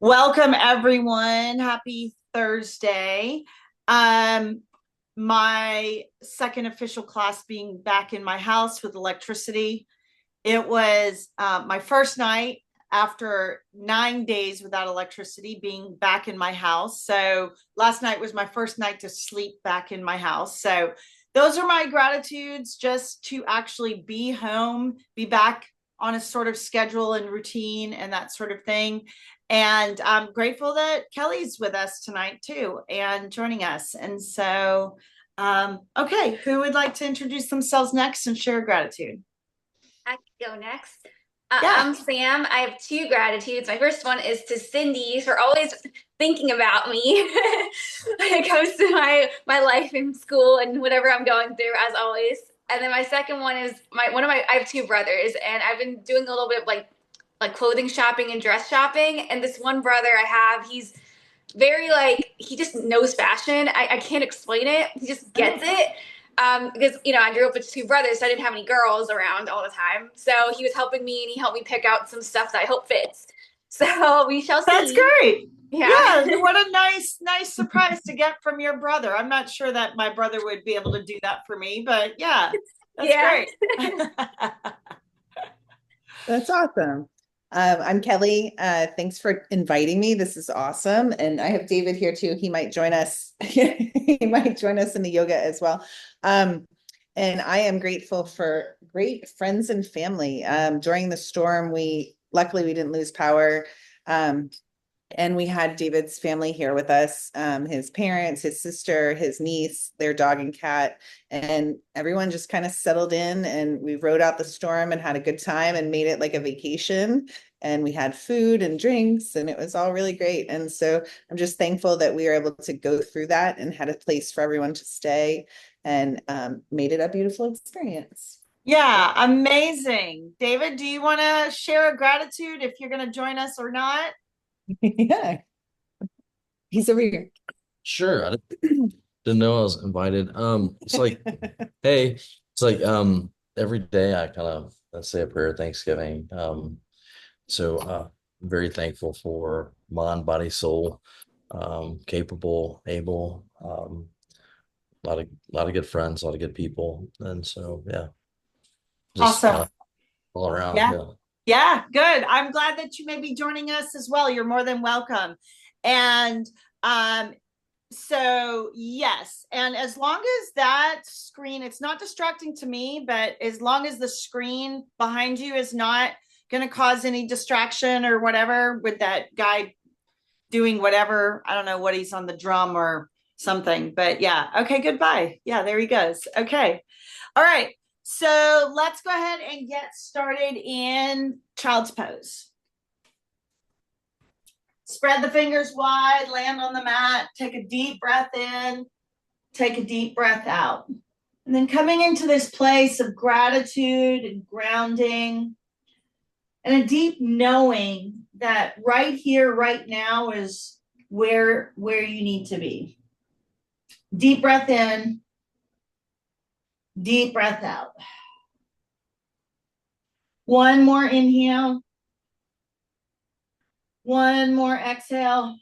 Welcome everyone. Happy Thursday. Um, my second official class being back in my house with electricity. It was my first night after 9 days without electricity being back in my house. So last night was my first night to sleep back in my house. So those are my gratitudes, just to actually be home, be back on a sort of schedule and routine and that sort of thing. And I'm grateful that Kelly's with us tonight too and joining us. And so, okay, who would like to introduce themselves next and share gratitude? I can go next. Yeah. I'm Sam. I have two gratitudes. My first one is to Cindy for always thinking about me when it comes to my life in school and whatever I'm going through, as always. And then my second one is I have two brothers, and I've been doing a little bit of like clothing shopping and dress shopping. And this one brother I have, he's very like he just knows fashion. I can't explain it. He just gets it. Because I grew up with two brothers, so I didn't have any girls around all the time. So he was helping me, and he helped me pick out some stuff that I hope fits. So we shall That's see. great. Yeah, Yeah, what a nice surprise to get from your brother. I'm not sure that my brother would be able to do that for me, but yeah, that's yeah. great. That's awesome. I'm Kelly. Thanks for inviting me. This is awesome. And I have David here too. He might join us. He might join us in the yoga as well. Um, and I am grateful for great friends and family. During the storm, luckily we didn't lose power. Um, and we had David's family here with us, his parents, his sister, his niece, their dog and cat, and everyone just kind of settled in, and we rode out the storm and had a good time and made it like a vacation. And we had food and drinks, and it was all really great. And so I'm just thankful that we were able to go through that and had a place for everyone to stay, and made it a beautiful experience. Yeah, amazing. David, do you want to share a gratitude if you're going to join us or not? Yeah, he's over here. Sure. I didn't know I was invited. It's like, hey, it's like every day I kind of say a prayer of Thanksgiving. I'm very thankful for mind, body, soul, capable, able, a lot of good friends, a lot of good people. And so yeah, just kind Awesome. of all around. Yeah. Yeah. Yeah, good. I'm glad that you may be joining us as well. You're more than welcome. And um, so, yes. And as long as that screen, it's not distracting to me, but as long as the screen behind you is not going to cause any distraction or whatever with that guy doing whatever, I don't know what he's on the drum or something, but yeah. Okay, goodbye. Yeah, there he goes. Okay. All right. So let's go ahead and get started in child's pose. Spread the fingers wide, land on the mat, take a deep breath in, take a deep breath out. And then coming into this place of gratitude and grounding and a deep knowing that right here, right now is where you need to be. Deep breath in, deep breath out. One more inhale. One more exhale.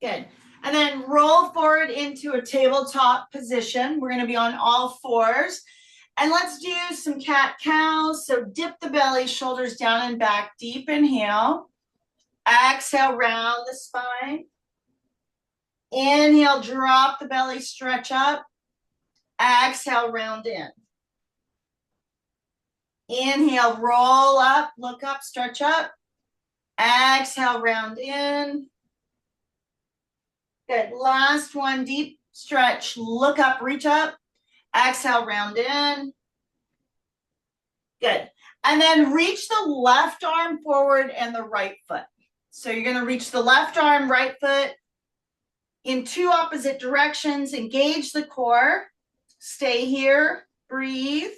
Good. And then roll forward into a tabletop position. We're going to be on all fours. And let's do some cat cows. So dip the belly, shoulders down and back. Deep inhale. Exhale, round the spine. Inhale, drop the belly, stretch up. Exhale, round in. Inhale, roll up, look up, stretch up. Exhale, round in. Good. Last one, deep stretch, look up, reach up. Exhale, round in. Good. And then reach the left arm forward and the right foot. So you're going to reach the left arm, right foot in two opposite directions. Engage the core. Stay here. Breathe.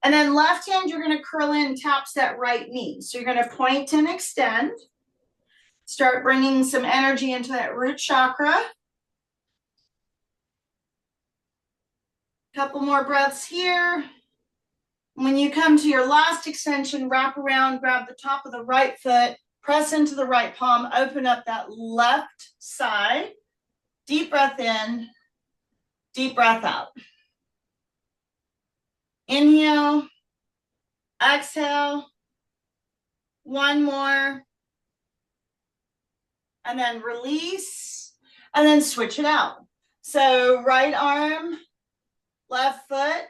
And then left hand, you're going to curl in, taps that right knee. So you're going to point and extend. Start bringing some energy into that root chakra. Couple more breaths here. When you come to your last extension, wrap around, grab the top of the right foot, press into the right palm, open up that left side. Deep breath in, deep breath out. Inhale, exhale, one more, and then release, and then switch it out. So right arm, left foot.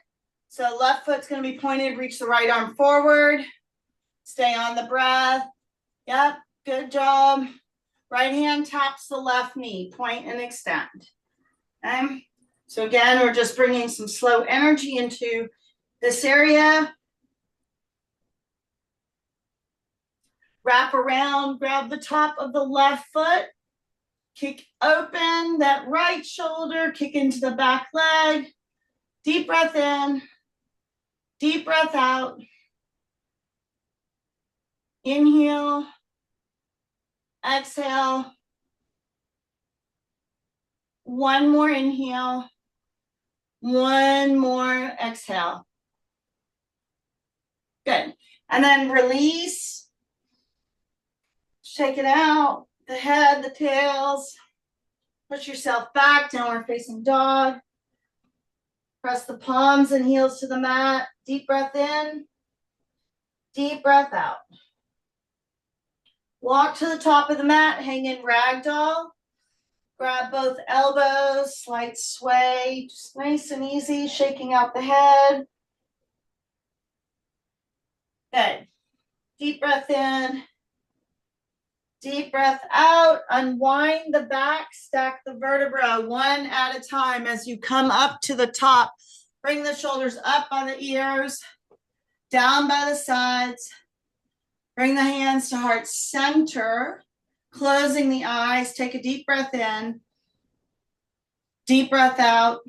So left foot's going to be pointed, reach the right arm forward. Stay on the breath. Yep, good job. Right hand taps the left knee, point and extend. Okay. So again, we're just bringing some slow energy into this area. Wrap around, grab the top of the left foot. Kick open that right shoulder, kick into the back leg. Deep breath in, deep breath out. Inhale, exhale. One more inhale, one more exhale. Good. And then release. Shake it out. The head, the tails. Push yourself back, downward facing dog. Press the palms and heels to the mat. Deep breath in, deep breath out. Walk to the top of the mat, hang in ragdoll. Grab both elbows, slight sway, just nice and easy, shaking out the head. Good. Deep breath in, deep breath out. Unwind the back, stack the vertebra one at a time as you come up to the top. Bring the shoulders up by the ears, down by the sides. Bring the hands to heart center, closing the eyes. Take a deep breath in, deep breath out.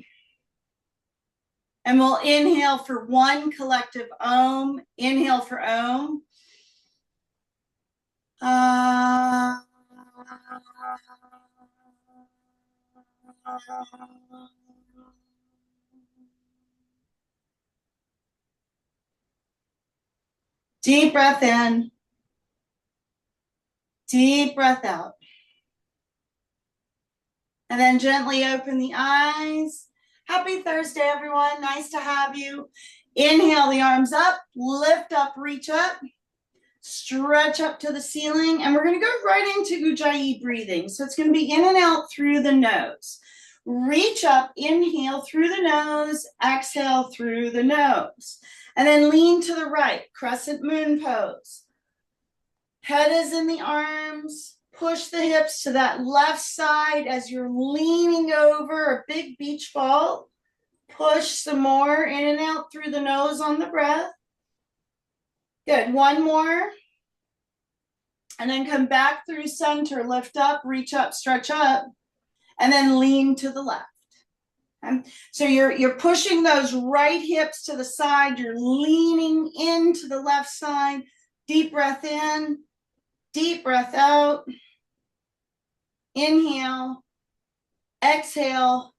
And we'll inhale for one collective Om. Inhale for Om. Deep breath in. Deep breath out. And then gently open the eyes. Happy Thursday, everyone. Nice to have you. Inhale the arms up, lift up, reach up, stretch up to the ceiling. And we're going to go right into Ujjayi breathing. So it's going to be in and out through the nose. Reach up, inhale through the nose, exhale through the nose. And then lean to the right, crescent moon pose. Head is in the arms. Push the hips to that left side as you're leaning over a big beach ball. Push some more in and out through the nose on the breath. Good. One more. And then come back through center. Lift up, reach up, stretch up, and then lean to the left. Okay? So you're pushing those right hips to the side. You're leaning into the left side. Deep breath in, deep breath out. Inhale, exhale.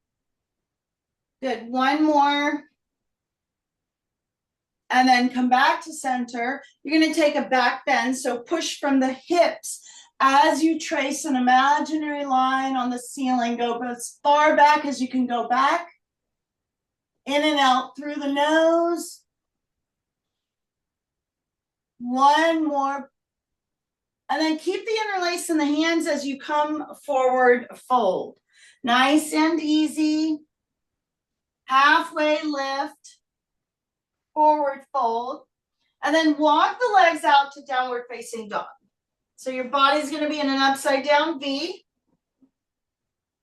Good. One more. And then come back to center. You're going to take a back bend. So push from the hips as you trace an imaginary line on the ceiling. Go as far back as you can go back. In and out through the nose. One more. And then keep the interlace in the hands as you come forward, fold. Nice and easy. Halfway lift, forward fold. And then walk the legs out to downward facing dog. So your body's going to be in an upside down V.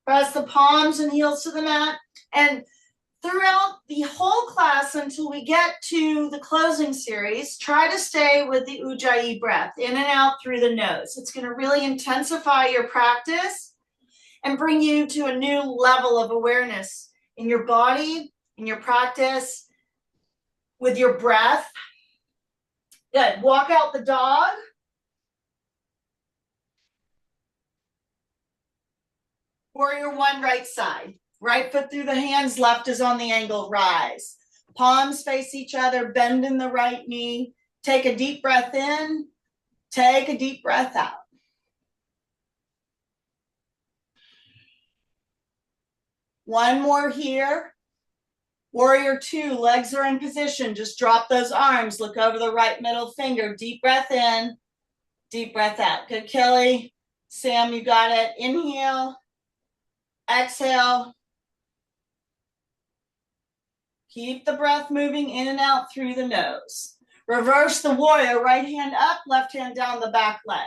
Press the palms and heels to the mat. And throughout the whole class until we get to the closing series, try to stay with the Ujjayi breath in and out through the nose. It's going to really intensify your practice and bring you to a new level of awareness in your body, in your practice, with your breath. Good. Walk out the dog. Warrior one, right side. Right foot through the hands, left is on the angle, rise. palms face each other, bend in the right knee. Take a deep breath in, take a deep breath out. One more here. Warrior two, legs are in position. Just drop those arms, look over the right middle finger. Deep breath in, deep breath out. Good, Kelly. Sam, you got it. Inhale, exhale. Keep the breath moving in and out through the nose. Reverse the warrior, right hand up, left hand down the back leg.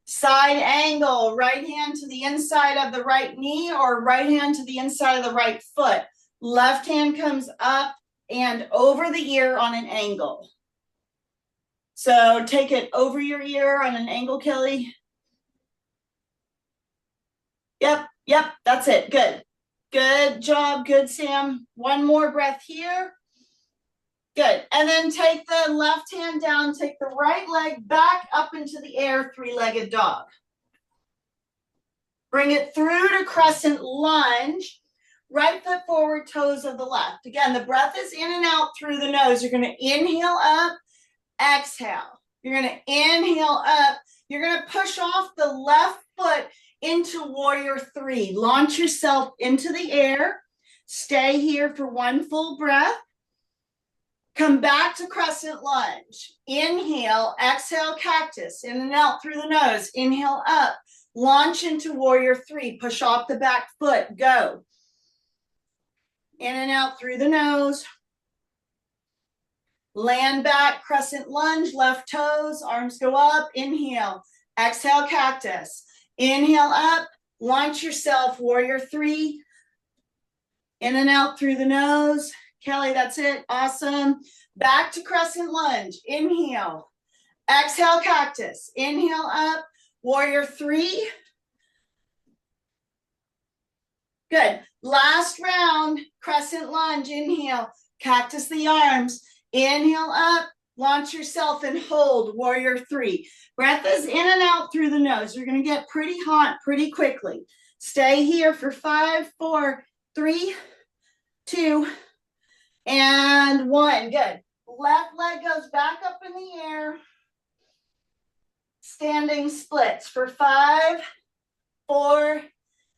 Side angle, right hand to the inside of the right knee or right hand to the inside of the right foot. Left hand comes up and over the ear on an angle. So take it over your ear on an angle, Kelly. Yep, that's it. Good. Good job. Good, Sam. One more breath here. Good. And then take the left hand down, take the right leg back up into the air, three-legged dog. Bring it through to crescent lunge. Right foot forward, toes of the left. Again, the breath is in and out through the nose. You're going to inhale up, exhale. You're going to inhale up. You're going to push off the left foot into warrior three. Launch yourself into the air. Stay here for one full breath. Come back to crescent lunge. Inhale, exhale, cactus. In and out through the nose. Inhale up. Launch into warrior three. Push off the back foot. Go. In and out through the nose. Land back, crescent lunge, left toes, arms go up. Inhale, exhale, cactus. Inhale up, launch yourself, warrior three. In and out through the nose. Kelly, that's it. Awesome. Back to crescent lunge. Inhale, exhale, cactus. Inhale up, warrior three. Good. Last round, crescent lunge. Inhale, cactus the arms. Inhale up, launch yourself and hold, warrior three. Breath is in and out through the nose. You're going to get pretty hot pretty quickly. Stay here for 5, 4, 3, 2, and 1. Good. Left leg goes back up in the air. Standing splits for 5, 4.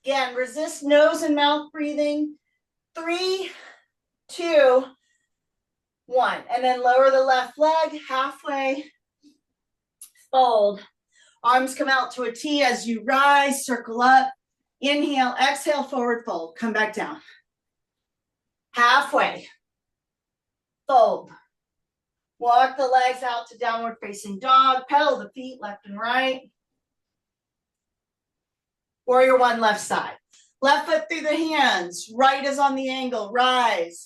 Again, resist nose and mouth breathing. 3, 2, 1. And then lower the left leg halfway. Fold. Arms come out to a T as you rise, circle up. Inhale, exhale, forward fold. Come back down. Halfway. Fold. Walk the legs out to downward facing dog. Pedal the feet left and right. Warrior one, left side. Left foot through the hands. Right is on the angle. Rise.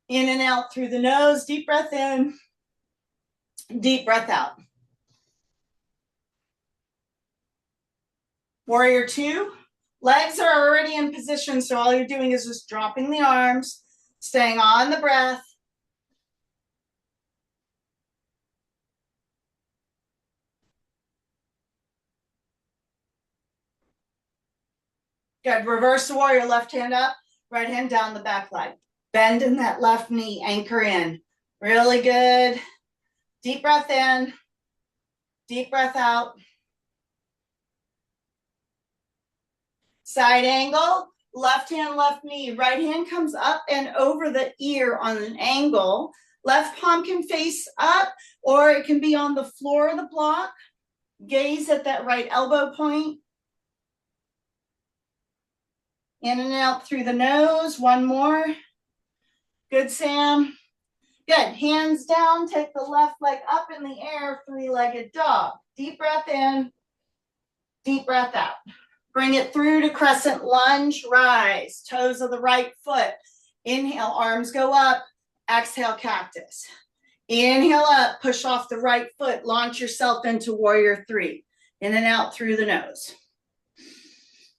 In and out through the nose. Deep breath in. Deep breath out. Warrior two. Legs are already in position, so all you're doing is just dropping the arms, staying on the breath. Good. Reverse the warrior. Left hand up, right hand down the back leg. Bend in that left knee. Anchor in. Really good. Deep breath in. Deep breath out. Side angle. Left hand, left knee. Right hand comes up and over the ear on an angle. Left palm can face up, or it can be on the floor of the block. Gaze at that right elbow point. In and out through the nose. One more. Good, Sam. Good. Hands down. Take the left leg up in the air. Three-legged dog. Deep breath in. Deep breath out. Bring it through to crescent lunge. Rise. Toes of the right foot. Inhale. Arms go up. Exhale, cactus. Inhale up. Push off the right foot. Launch yourself into warrior three. In and out through the nose.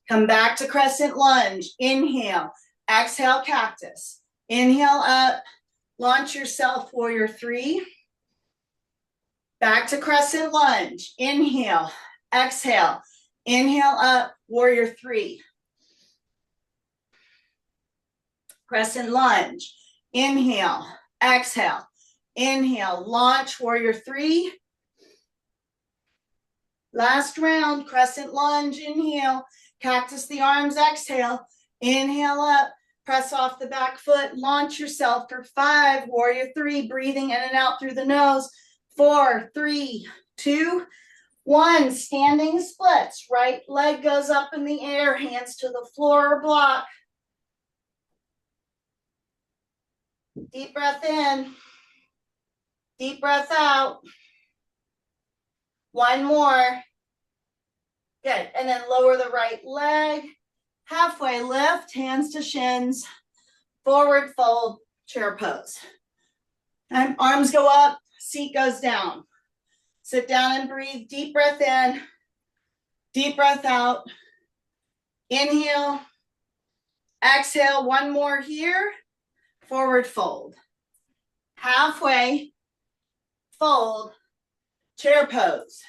Come back to crescent lunge. Inhale. Exhale, cactus. Inhale up. Launch yourself, warrior three. Back to crescent lunge. Inhale. Exhale. Inhale up. warrior three. Crescent lunge. Inhale, exhale, inhale, launch, warrior three. Last round, crescent lunge, inhale, cactus the arms, exhale, inhale up, press off the back foot, launch yourself for 5, warrior three, breathing in and out through the nose, 4, 3, 2, 1, standing splits, right leg goes up in the air, hands to the floor or block. Deep breath in, deep breath out. One more. Good. And then lower the right leg. Halfway lift, hands to shins. Forward fold, chair pose. And arms go up, seat goes down. Sit down and breathe. Deep breath in. Deep breath out. Inhale. Exhale. One more here. Forward fold. Halfway. Fold. Chair pose.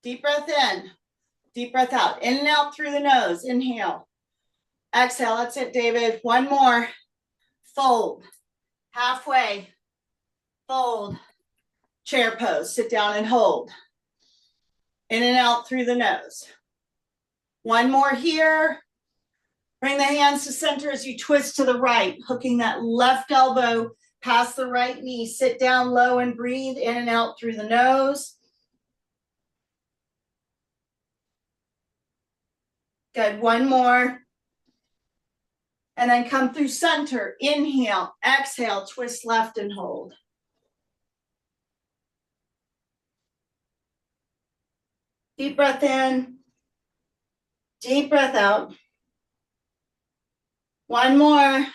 Deep breath in. Deep breath out. In and out through the nose. Inhale. Exhale. That's it, David. One more. Fold. Halfway. Fold. Chair pose. Sit down and hold. In and out through the nose. One more here. Bring the hands to center as you twist to the right, hooking that left elbow past the right knee. Sit down low and breathe in and out through the nose. Good. One more. And then come through center. Inhale, exhale, twist left and hold. Deep breath in. Deep breath out. One more.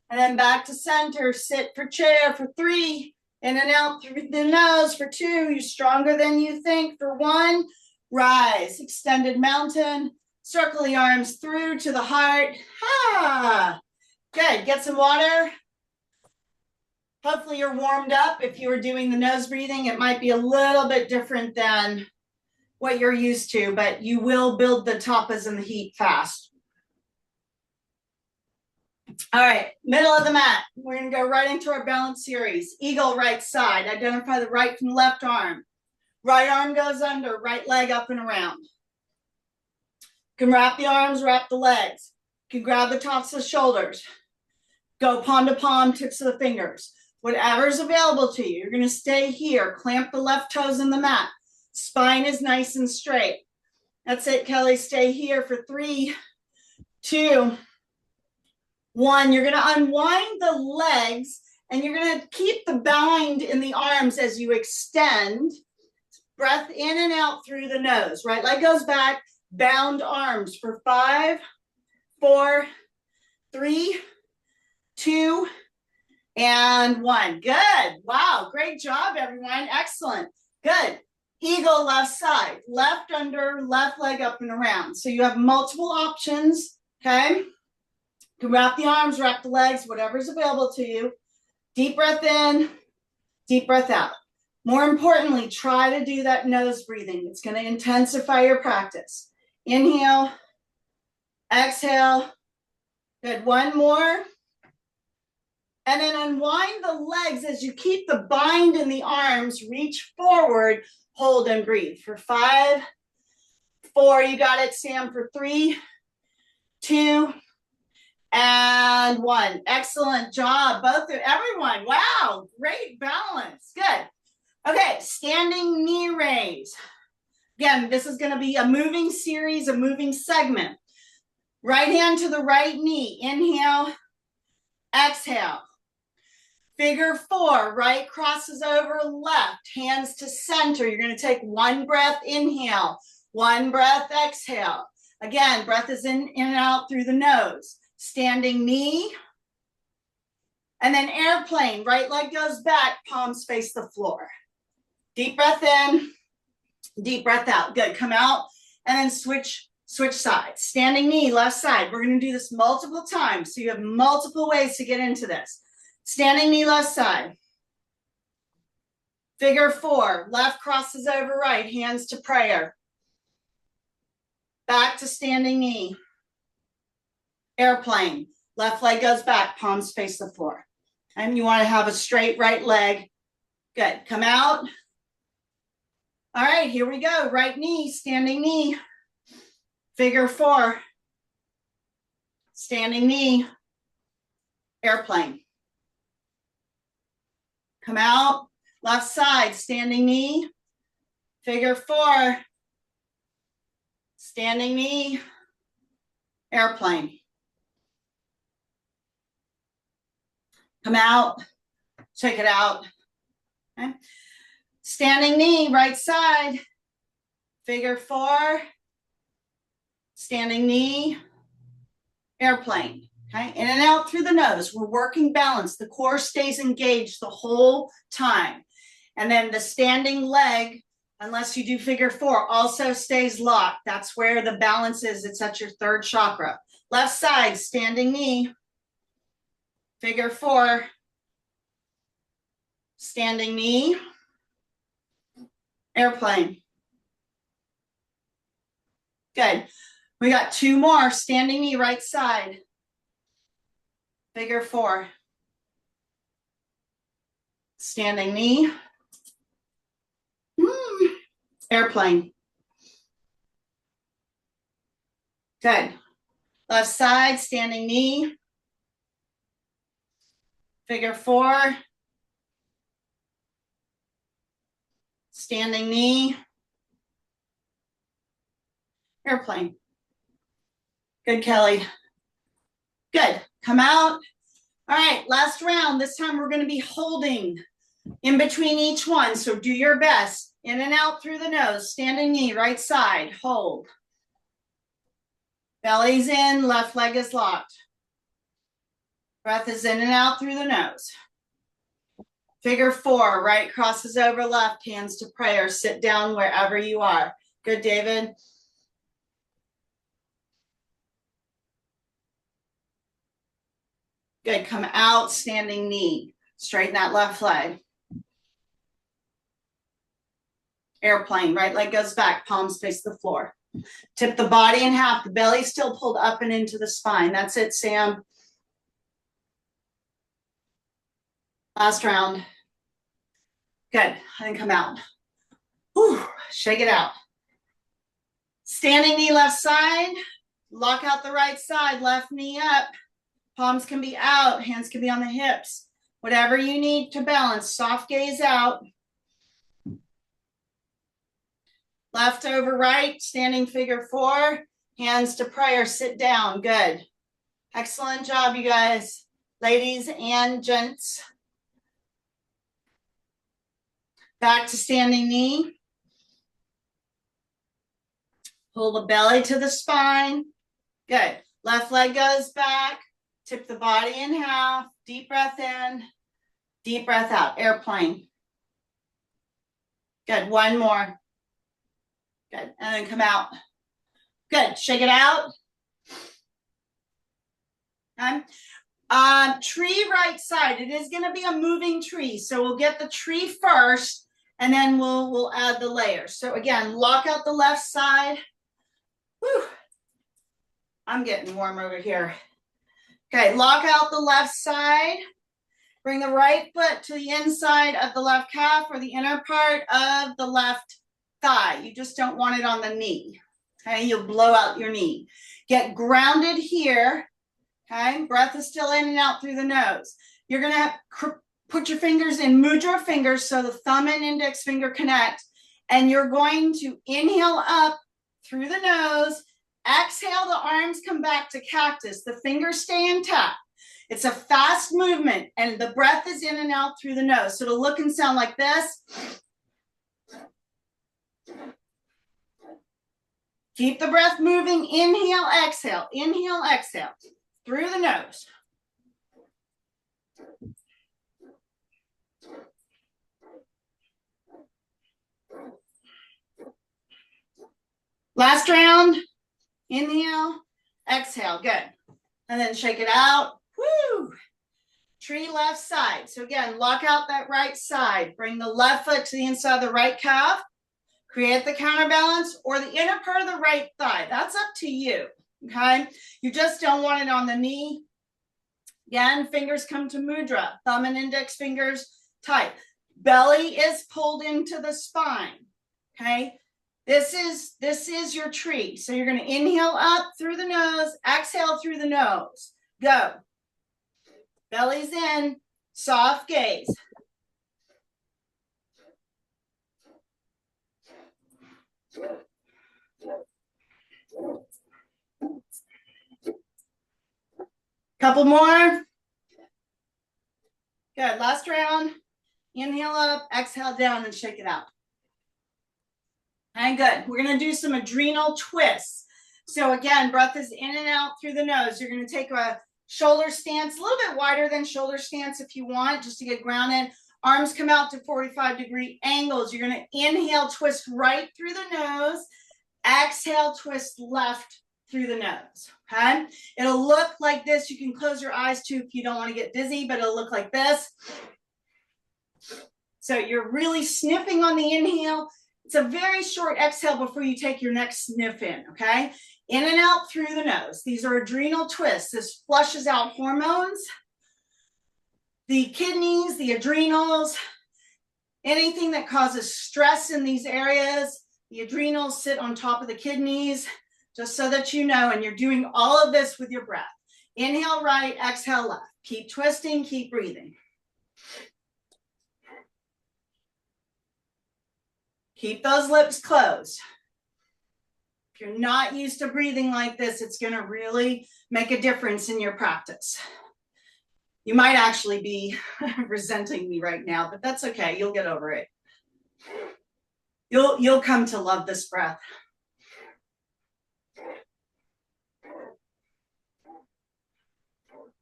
And then back to center. Sit for chair for 3. In and out through the nose for 2. You're stronger than you think for 1. Rise. Extended mountain. Circle the arms through to the heart. Ah, good. Get some water. Hopefully you're warmed up. If you were doing the nose breathing, it might be a little bit different than what you're used to, but you will build the tapas and the heat fast. All right, middle of the mat. We're going to go right into our balance series. Eagle right side. Identify the right from left arm. Right arm goes under, right leg up and around. You can wrap the arms, wrap the legs. You can grab the tops of the shoulders. Go palm to palm, tips of the fingers. Whatever is available to you. You're going to stay here. Clamp the left toes in the mat. Spine is nice and straight. That's it, Kelly. Stay here for 3, 2, 1. You're going to unwind the legs and you're going to keep the bind in the arms as you extend. Breath in and out through the nose. Right leg goes back. Bound arms for 5, 4, 3, 2, and 1. Good. Wow. Great job, everyone. Excellent. Good. Eagle left side, left under, left leg up and around. So you have multiple options. Okay. You can wrap the arms, wrap the legs, whatever's available to you. Deep breath in, deep breath out. More importantly, try to do that nose breathing. It's going to intensify your practice. Inhale, exhale. Good. One more. And then unwind the legs as you keep the bind in the arms. Reach forward, hold and breathe for 5, 4. You got it, Sam, for 3, 2, and 1. Excellent job, both of everyone. Wow, great balance. Good. Okay, standing knee raise. Again, this is going to be a moving series, a moving segment. Right hand to the right knee. Inhale, exhale. Figure 4, right crosses over left, hands to center. You're going to take 1 breath, inhale, 1 breath, exhale. Again, breath is in and out through the nose. Standing knee. And then airplane, right leg goes back, palms face the floor. Deep breath in, deep breath out. Good. Come out and then switch sides. Standing knee, left side. We're going to do this multiple times, so you have multiple ways to get into this. Standing knee, left side. Figure 4, left crosses over right, hands to prayer. Back to standing knee. Airplane. Left leg goes back, palms face the floor. And you want to have a straight right leg. Good. Come out. All right, here we go. Right knee, standing knee. Figure 4. Standing knee. Airplane. Come out. Left side, standing knee. Figure 4. Standing knee. Airplane. Come out. Check it out. Okay. Standing knee, right side. Figure 4. Standing knee. Airplane. Okay. In and out through the nose. We're working balance. The core stays engaged the whole time. And then the standing leg, unless you do figure 4, also stays locked. That's where the balance is. It's at your 3rd chakra. Left side, standing knee. Figure 4. Standing knee. Airplane. Good. We got 2 more. Standing knee, right side. Figure 4. Standing knee. Airplane. Good. Left side, standing knee. Figure 4. Standing knee. Airplane. Good, Kelly. Good. Come out. All right, last round. This time we're going to be holding in between each one. So do your best. In and out through the nose. Standing knee, right side. Hold. Belly's in, left leg is locked. Breath is in and out through the nose. Figure 4, right crosses over left, hands to prayer. Sit down wherever you are. Good, David. Good, come out, standing knee. Straighten that left leg. Airplane, right leg goes back, palms face the floor. Tip the body in half, the belly still pulled up and into the spine. That's it, Sam. Last round. Good, and come out. Whew, shake it out. Standing knee left side, lock out the right side, left knee up. Palms can be out, hands can be on the hips. Whatever you need to balance, soft gaze out. Left over right, standing figure 4, hands to prayer, sit down, good. Excellent job, you guys, ladies and gents. Back to standing knee. Pull the belly to the spine, good. Left leg goes back, tip the body in half, deep breath in, deep breath out, airplane. Good, 1 more. Good, and then come out. Good, shake it out. Okay. Tree right side, it is gonna be a moving tree. So we'll get the tree first and then we'll add the layers. So again, lock out the left side. Whew. I'm getting warm over here. Okay, lock out the left side. Bring the right foot to the inside of the left calf or the inner part of the left thigh. You just don't want it on the knee. Okay, you'll blow out your knee. Get grounded here. Okay, breath is still in and out through the nose. You're gonna put your fingers in mudra fingers so the thumb and index finger connect, and you're going to inhale up through the nose, exhale, the arms come back to cactus, the fingers stay intact. It's a fast movement and the breath is in and out through the nose. So it'll look and sound like this. Keep the breath moving, inhale, exhale, through the nose. Last round, inhale, exhale, good. And then shake it out, woo! Tree left side. So again, lock out that right side. Bring the left foot to the inside of the right calf. Create the counterbalance or the inner part of the right thigh. That's up to you, okay? You just don't want it on the knee. Again, fingers come to mudra, thumb and index fingers tight. Belly is pulled into the spine, okay? This is your tree. So you're going to inhale up through the nose, exhale through the nose. Go. Belly's in, soft gaze. Couple more. Good. Last round. Inhale up, exhale down, and shake it out. And good. We're going to do some adrenal twists. So again, breath is in and out through the nose. You're going to take a shoulder stance, a little bit wider than shoulder stance if you want, just to get grounded. Arms come out to 45-degree angles. You're going to inhale, twist right through the nose. Exhale, twist left through the nose, okay? It'll look like this. You can close your eyes too if you don't want to get dizzy, but it'll look like this. So you're really sniffing on the inhale. It's a very short exhale before you take your next sniff in, okay? In and out through the nose. These are adrenal twists. This flushes out hormones, the kidneys, the adrenals, anything that causes stress in these areas. The adrenals sit on top of the kidneys, just so that you know, and you're doing all of this with your breath. Inhale right, exhale left. Keep twisting, keep breathing. Keep those lips closed. If you're not used to breathing like this, it's going to really make a difference in your practice. You might actually be resenting me right now, but that's okay. You'll get over it. You'll come to love this breath.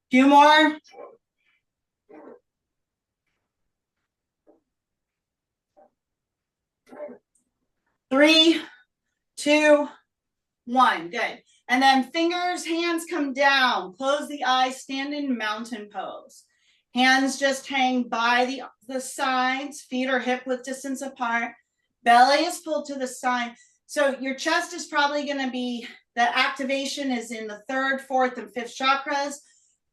Few more. Three, two, one. Good. And then fingers, hands come down. Close the eyes, stand in mountain pose. Hands just hang by the sides. Feet are hip width distance apart. Belly is pulled to the side. So your chest is probably going to be, the activation is in the third, fourth, and fifth chakras.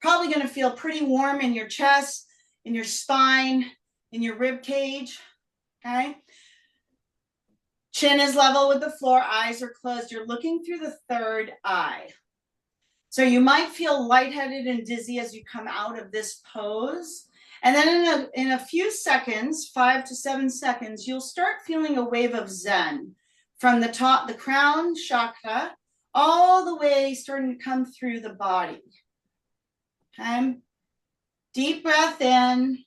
Probably going to feel pretty warm in your chest, in your spine, in your rib cage. Okay. Chin is level with the floor. Eyes are closed. You're looking through the third eye. So you might feel lightheaded and dizzy as you come out of this pose. And then in a few seconds, 5 to 7 seconds, you'll start feeling a wave of Zen from the top, the crown chakra, all the way starting to come through the body. Okay. Deep breath in.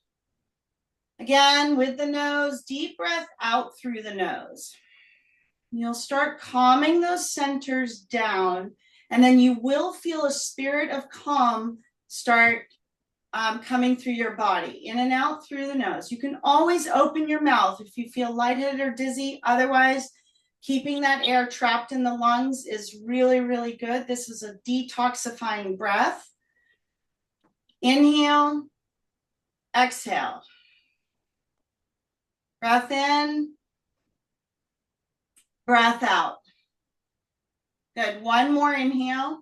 Again, with the nose, deep breath out through the nose. You'll start calming those centers down, and then you will feel a spirit of calm start coming through your body, in and out through the nose. You can always open your mouth if you feel lightheaded or dizzy. Otherwise, keeping that air trapped in the lungs is really, really good. This is a detoxifying breath. Inhale, exhale. Breath in, breath out. Good. One more inhale.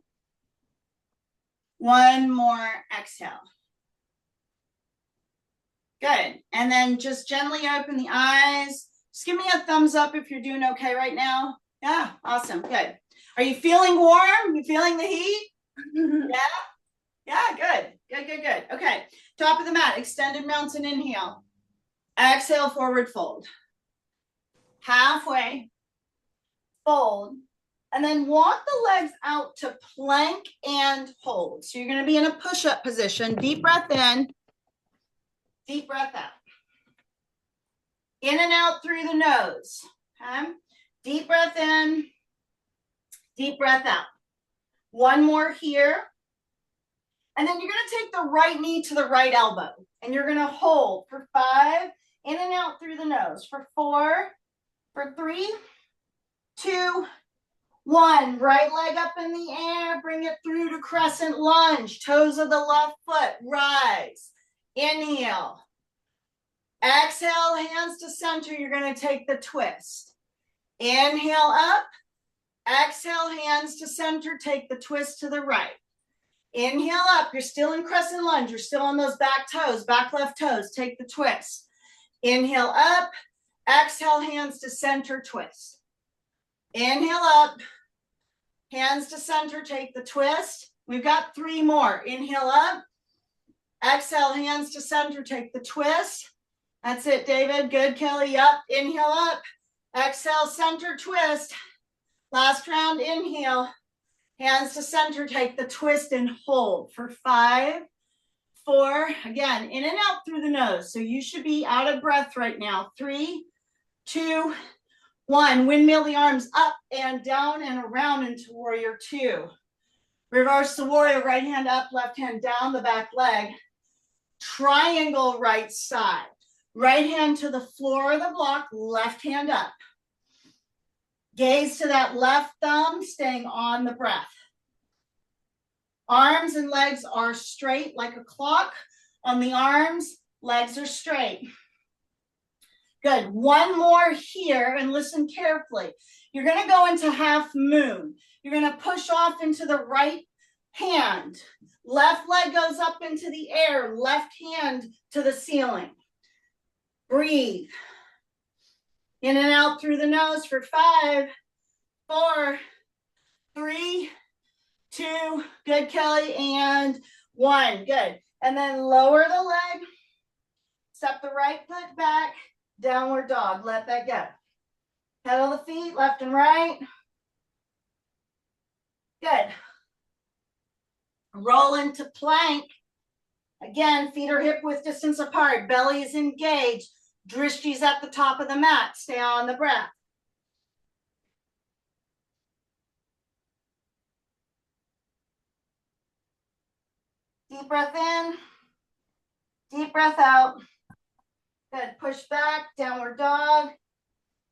One more exhale. Good. And then just gently open the eyes. Just give me a thumbs up if you're doing okay right now. Yeah, awesome. Good. Are you feeling warm? You feeling the heat? Yeah? Yeah, good. Good, good, good. Okay. Top of the mat, extended mountain inhale. Exhale, forward fold. Halfway. Fold. And then walk the legs out to plank and hold. So you're going to be in a push-up position. Deep breath in. Deep breath out. In and out through the nose. Okay? Deep breath in. Deep breath out. One more here. And then you're going to take the right knee to the right elbow. And you're going to hold for 5. In and out through the nose. For 4. For 3. 2. 1. Right leg up in the air. Bring it through to crescent lunge. Toes of the left foot. Rise. Inhale. Exhale, hands to center. You're going to take the twist. Inhale up. Exhale, hands to center. Take the twist to the right. Inhale up. You're still in crescent lunge. You're still on those back toes, back left toes. Take the twist. Inhale up. Exhale, hands to center, twist. Inhale up. Hands to center. Take the twist. We've got 3 more. Inhale up. Exhale, hands to center. Take the twist. That's it, David. Good, Kelly. Up. Inhale up. Exhale, center, twist. Last round. Inhale. Hands to center. Take the twist and hold for 5, 4. Again, in and out through the nose. So you should be out of breath right now. 3, 2, 1. Windmill the arms up and down and around into warrior 2. Reverse the warrior. Right hand up, left hand down the back leg. Triangle right side. Right hand to the floor of the block, left hand up. Gaze to that left thumb, staying on the breath. Arms and legs are straight like a clock. On the arms, legs are straight. Good. 1 more here, and listen carefully. You're going to go into half moon. You're going to push off into the right hand. Left leg goes up into the air. Left hand to the ceiling. Breathe. In and out through the nose for 5, 4, 3, 2. Good, Kelly. And 1. Good. And then lower the leg. Step the right foot back. Downward dog. Let that go. Pedal the feet left and right. Good. Roll into plank. Again, feet are hip width distance apart. Belly is engaged. Drishti's at the top of the mat. Stay on the breath. Deep breath in. Deep breath out. Good. Push back. Downward dog.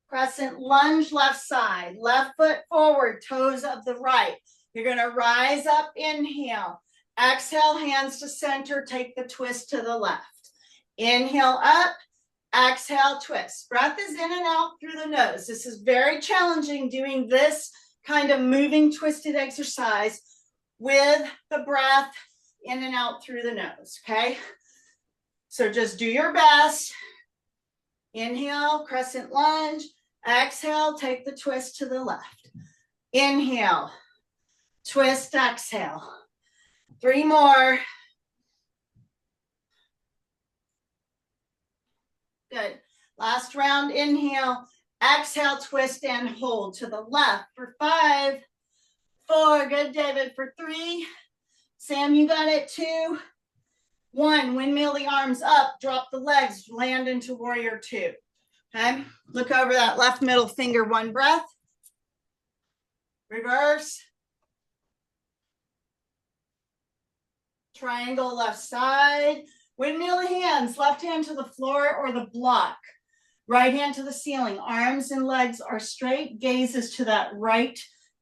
Crescent lunge left side. Left foot forward. Toes of the right. You're going to rise up. Inhale. Exhale. Hands to center. Take the twist to the left. Inhale up. Exhale, twist. Breath is in and out through the nose. This is very challenging doing this kind of moving twisted exercise with the breath in and out through the nose, okay? So just do your best. Inhale, crescent lunge. Exhale, take the twist to the left. Inhale, twist, exhale. 3 more. Good. Last round, inhale, exhale, twist and hold to the left for 5, 4. Good, David, for 3. Sam, you got it. 2, 1. Windmill the arms up, drop the legs, land into warrior 2. Okay. Look over that left middle finger, 1 breath. Reverse. Triangle left side. Windmill the hands, left hand to the floor or the block. Right hand to the ceiling. Arms and legs are straight. Gaze is to that right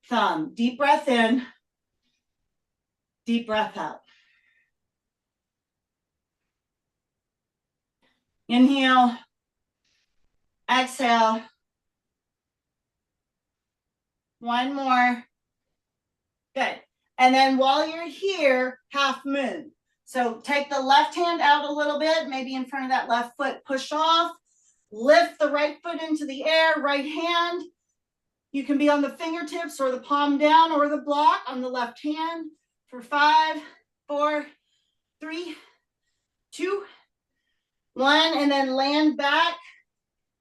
thumb. Deep breath in. Deep breath out. Inhale. Exhale. 1 more. Good. And then while you're here, half moon. So take the left hand out a little bit, maybe in front of that left foot, push off, lift the right foot into the air, right hand. You can be on the fingertips or the palm down or the block on the left hand for 5, 4, 3, 2, 1, and then land back.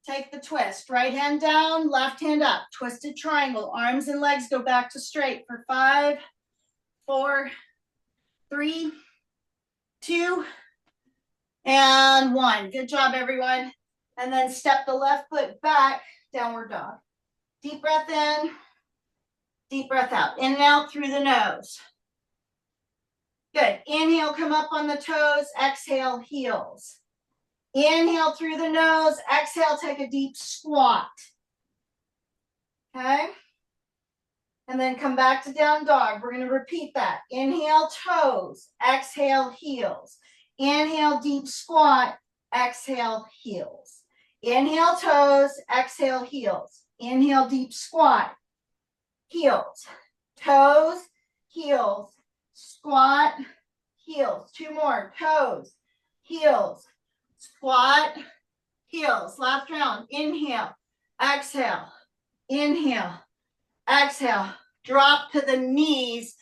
Take the twist, right hand down, left hand up, twisted triangle, arms and legs go back to straight for 5, 4, 3, 2, and 1. Good job, everyone. And then step the left foot back, downward dog. Deep breath in, deep breath out. In and out through the nose. Good. Inhale, come up on the toes. Exhale, heels. Inhale through the nose. Exhale, take a deep squat. Okay. And then come back to down dog. We're going to repeat that. Inhale, toes. Exhale, heels. Inhale, deep squat. Exhale, heels. Inhale, toes. Exhale, heels. Inhale, deep squat. Heels, toes, heels, squat, heels. 2 more, toes, heels, squat, heels. Last round. Inhale, exhale, inhale, exhale. Drop to the knees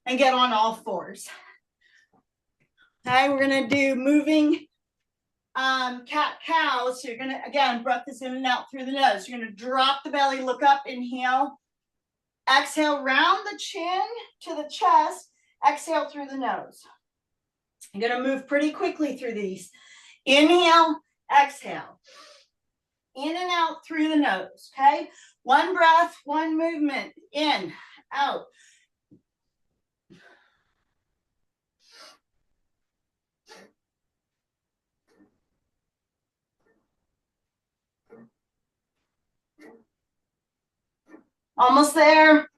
and get on all fours. Okay, we're gonna do moving cat cow. So you're gonna, again, breath is in and out through the nose. You're gonna drop the belly, look up, inhale. Exhale, round the chin to the chest. Exhale through the nose. You're gonna move pretty quickly through these. Inhale, exhale. In and out through the nose, okay? One breath, one movement. In, out. Almost there.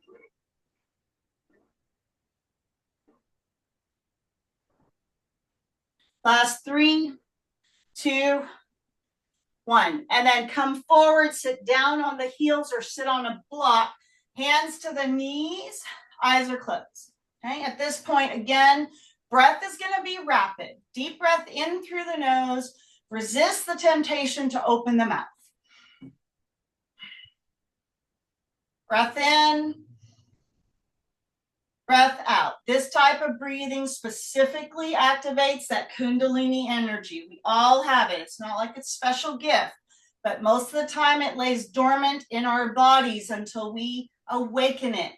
Last 3, 2, 1. And then come forward, sit down on the heels or sit on a block. Hands to the knees, eyes are closed. Okay, at this point, again, breath is going to be rapid. Deep breath in through the nose. Resist the temptation to open the mouth. Breath in, breath out. This type of breathing specifically activates that Kundalini energy. We all have it. It's not like it's a special gift, but most of the time it lays dormant in our bodies until we awaken it.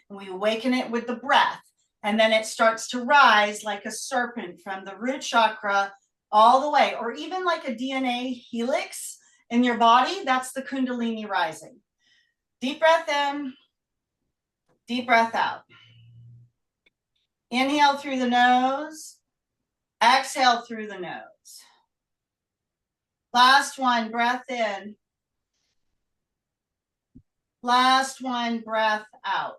And we awaken it with the breath. And then it starts to rise like a serpent from the root chakra all the way, or even like a DNA helix in your body. That's the Kundalini rising. Deep breath in, deep breath out. Inhale through the nose, exhale through the nose. Last one, breath in. Last one, breath out.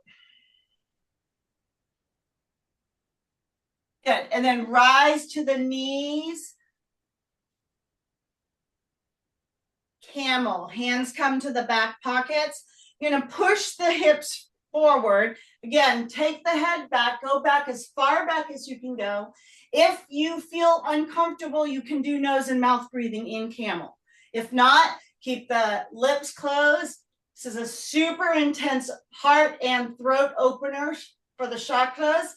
Good, and then rise to the knees. Camel, hands come to the back pockets. You're gonna push the hips forward. Again, take the head back, go back as far back as you can go. If you feel uncomfortable, you can do nose and mouth breathing in camel. If not, keep the lips closed. This is a super intense heart and throat opener for the chakras.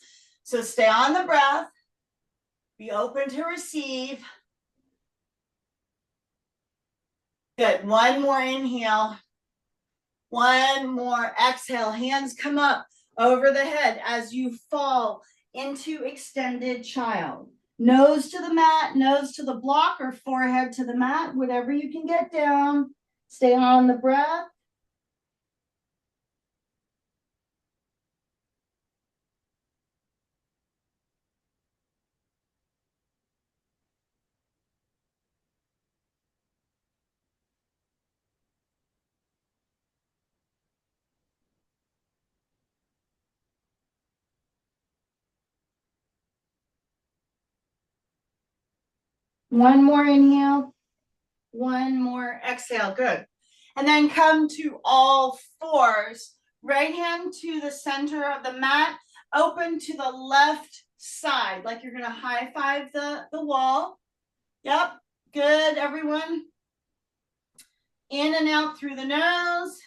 So stay on the breath, be open to receive. Good, one more inhale. One more exhale. Hands come up over the head as you fall into extended child. Nose to the mat, nose to the block, or forehead to the mat, whatever you can get down. Stay on the breath. One more inhale, one more exhale. Good. And then come to all fours. Right hand to the center of the mat, open to the left side, like you're going to high five the wall. Yep. Good, everyone. In and out through the nose.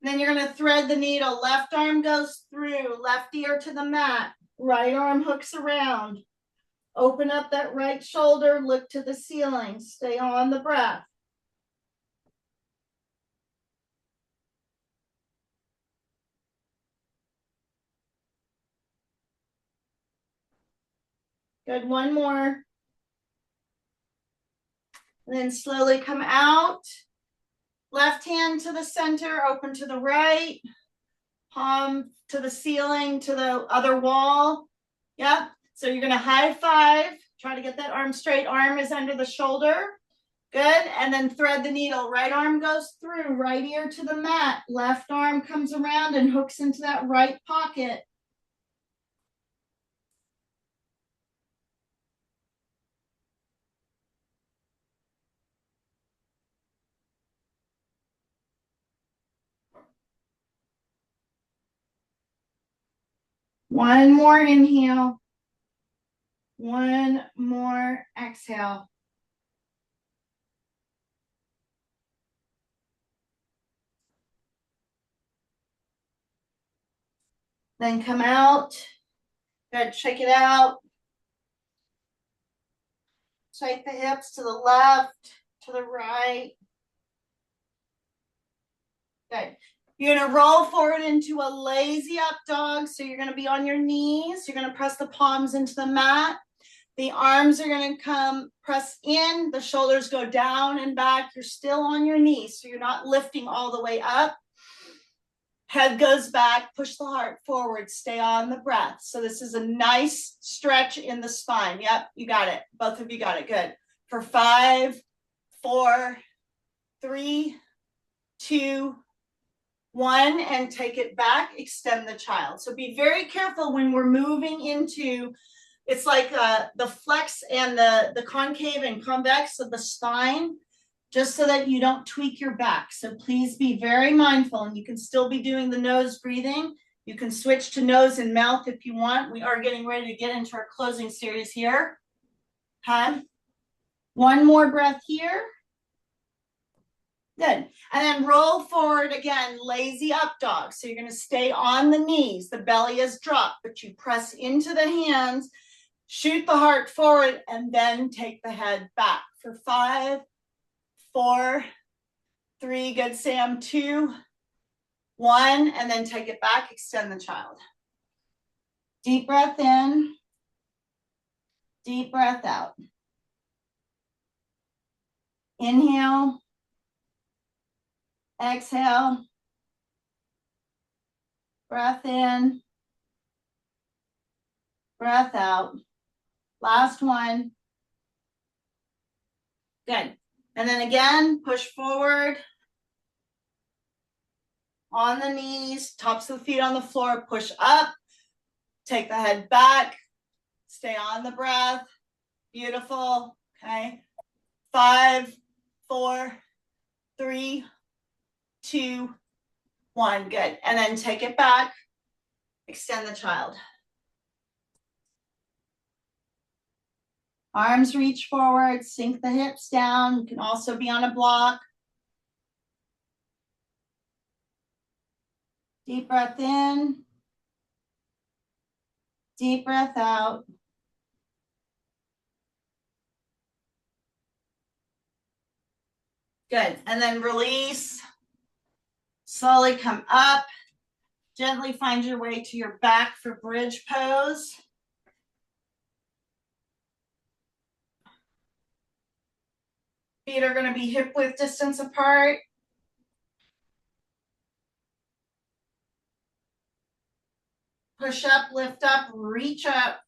Then you're going to thread the needle. Left arm goes through, left ear to the mat. Right arm hooks around. Open up that right shoulder, look to the ceiling. Stay on the breath. Good, one more. And then slowly come out. Left hand to the center, open to the right. Palm to the ceiling, to the other wall. Yep. So you're going to high five. Try to get that arm straight. Arm is under the shoulder. Good. And then thread the needle. Right arm goes through. Right ear to the mat. Left arm comes around and hooks into that right pocket. One more inhale. One more exhale. Then come out. Good, shake it out. Shake the hips to the left, to the right. Good. You're going to roll forward into a lazy up dog. So you're going to be on your knees. You're going to press the palms into the mat. The arms are going to come press in. The shoulders go down and back. You're still on your knees. So you're not lifting all the way up. Head goes back. Push the heart forward. Stay on the breath. So this is a nice stretch in the spine. Yep, you got it. Both of you got it. Good. For 5, 4, 3, 2, 1, and take it back. Extend the child. So be very careful when we're moving into, it's like the flex and the concave and convex of the spine, just so that you don't tweak your back. So please be very mindful, and you can still be doing the nose breathing. You can switch to nose and mouth if you want. We are getting ready to get into our closing series here. Okay. One more breath here. Good. And then roll forward again, lazy up dog. So you're going to stay on the knees. The belly is dropped, but you press into the hands, shoot the heart forward, and then take the head back for 5, 4, 3, good Sam, 2, 1, and then take it back, extend the child. Deep breath in, deep breath out. Inhale, exhale, breath in, breath out. Last one. Good. And then again, push forward. On the knees, tops of the feet on the floor, push up. Take the head back. Stay on the breath. Beautiful. Okay. 5, 4, 3, 2, 1. Good. And then take it back. Extend the child. Arms reach forward, sink the hips down. You can also be on a block. Deep breath in. Deep breath out. Good. And then release. Slowly come up. Gently find your way to your back for bridge pose. Feet are going to be hip width distance apart. Push up, lift up, reach up.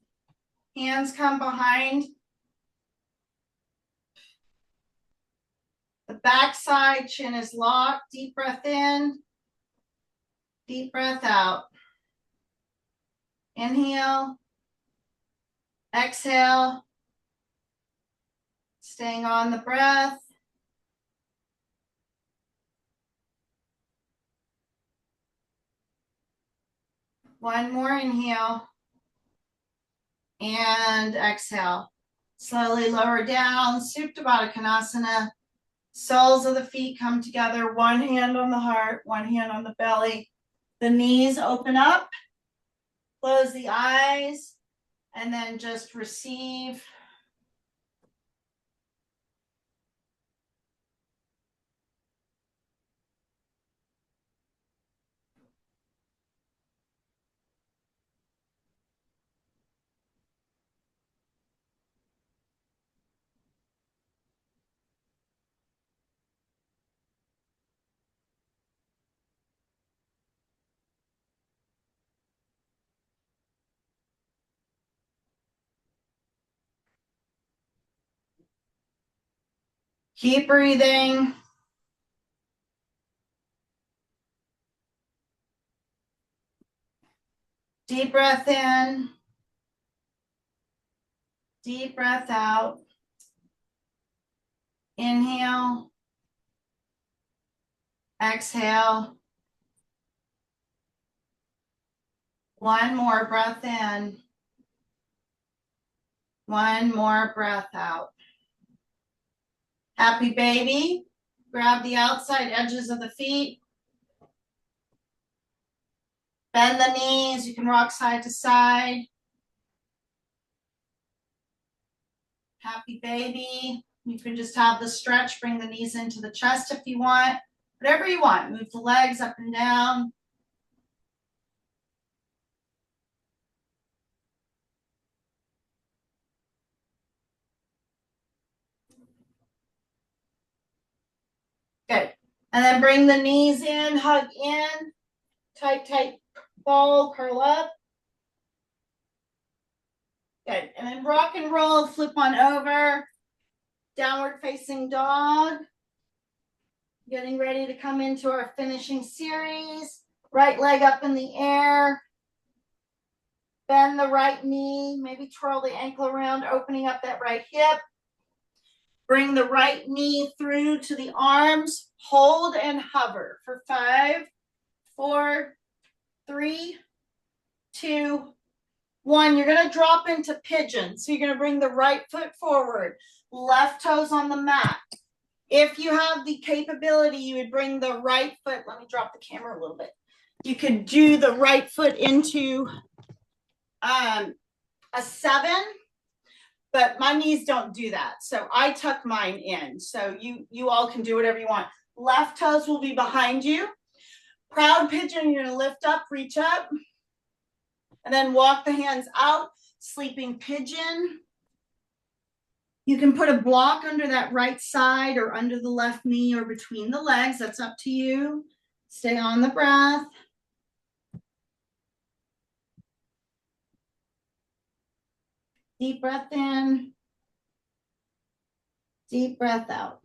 Hands come behind. The back side, chin is locked. Deep breath in. Deep breath out. Inhale. Exhale. Staying on the breath. One more inhale. And exhale. Slowly lower down. Supta Baddha Konasana. Soles of the feet come together. One hand on the heart, one hand on the belly. The knees open up. Close the eyes. And then just receive. Keep breathing. Deep breath in. Deep breath out. Inhale. Exhale. One more breath in. One more breath out. Happy baby. Grab the outside edges of the feet. Bend the knees. You can rock side to side. Happy baby. You can just have the stretch. Bring the knees into the chest if you want. Whatever you want. Move the legs up and down. Good. And then bring the knees in, hug in. Tight, tight ball, curl up. Good. And then rock and roll, flip on over. Downward facing dog. Getting ready to come into our finishing series. Right leg up in the air. Bend the right knee. Maybe twirl the ankle around, opening up that right hip. Bring the right knee through to the arms. Hold and hover for 5, 4, 3, 2, 1. You're going to drop into pigeon. So you're going to bring the right foot forward. Left toes on the mat. If you have the capability, you would bring the right foot. Let me drop the camera a little bit. You could do the right foot into a 7, but my knees don't do that. So I tuck mine in. So you all can do whatever you want. Left toes will be behind you. Proud pigeon, you're going to lift up, reach up, and then walk the hands out. Sleeping pigeon. You can put a block under that right side or under the left knee or between the legs. That's up to you. Stay on the breath. Deep breath in. Deep breath out.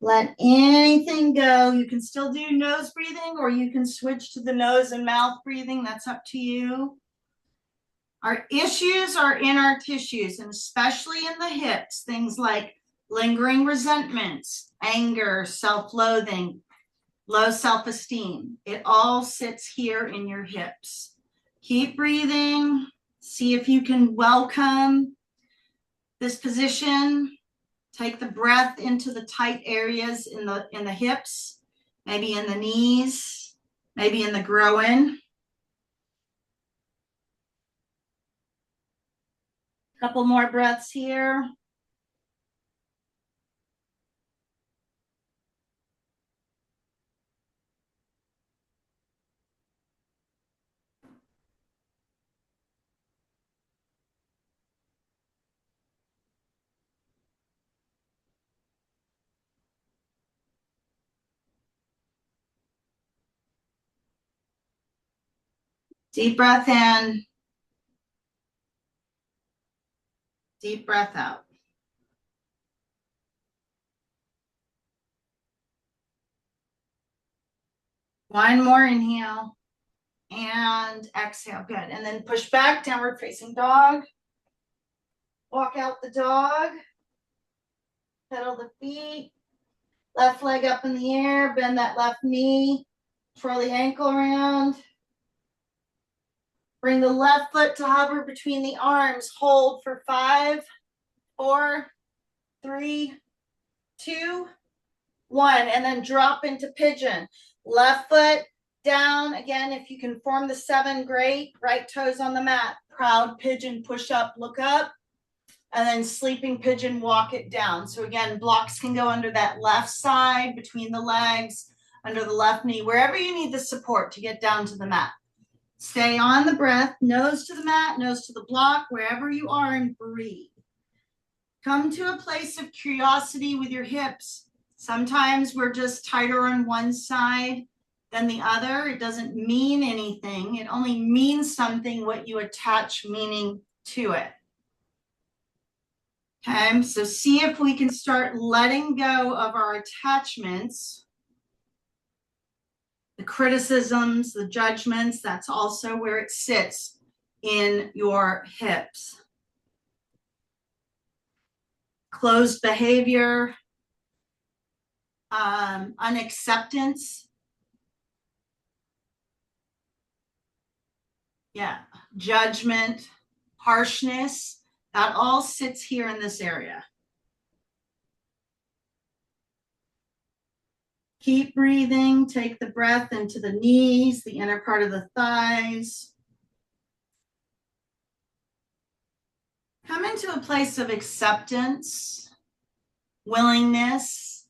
Let anything go. You can still do nose breathing or you can switch to the nose and mouth breathing. That's up to you. Our issues are in our tissues, and especially in the hips, things like lingering resentments, anger, self-loathing, low self-esteem. It all sits here in your hips. Keep breathing. See if you can welcome this position. Take the breath into the tight areas in the hips, maybe in the knees, maybe in the groin. Couple more breaths here. Deep breath in. Deep breath out. One more inhale and exhale. Good. And then push back, downward facing dog. Walk out the dog. Pedal the feet. Left leg up in the air. Bend that left knee. Twirl the ankle around. Bring the left foot to hover between the arms. Hold for 5, 4, 3, 2, 1. And then drop into pigeon. Left foot down. Again, if you can form the 7, great. Right toes on the mat. Proud pigeon, push up, look up. And then sleeping pigeon, walk it down. So again, blocks can go under that left side, between the legs, under the left knee, wherever you need the support to get down to the mat. Stay on the breath, nose to the mat, nose to the block, wherever you are, and breathe. Come to a place of curiosity with your hips. Sometimes we're just tighter on one side than the other. It doesn't mean anything. It only means something what you attach meaning to it. Okay, so see if we can start letting go of our attachments, the criticisms, the judgments. That's also where it sits in your hips. closed behavior, unacceptance. Yeah, judgment, harshness, that all sits here in this area. Keep breathing. Take the breath into the knees, the inner part of the thighs. Come into a place of acceptance, willingness,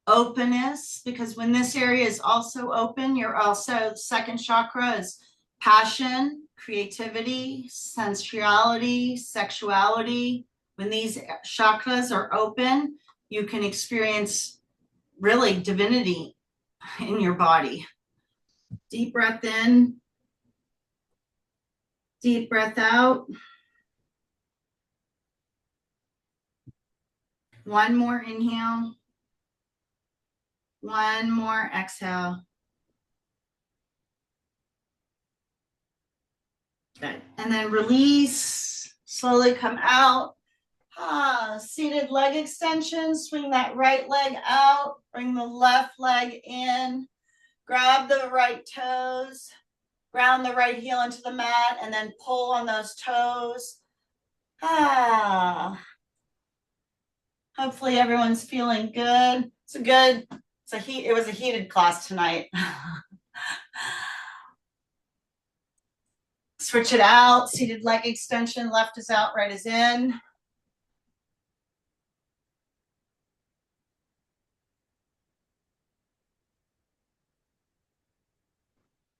openness, because when this area is also open, you're also, the second chakra is passion, creativity, sensuality, sexuality. When these chakras are open, you can experience really divinity in your body. Deep breath in, deep breath out. One more inhale. One more exhale. Good. And then release. Slowly come out. Seated leg extension. Swing that right leg out. Bring the left leg in. Grab the right toes. Ground the right heel into the mat and then pull on those toes. Hopefully everyone's feeling good. It was a heated class tonight. Switch it out. Seated leg extension. Left is out, right is in.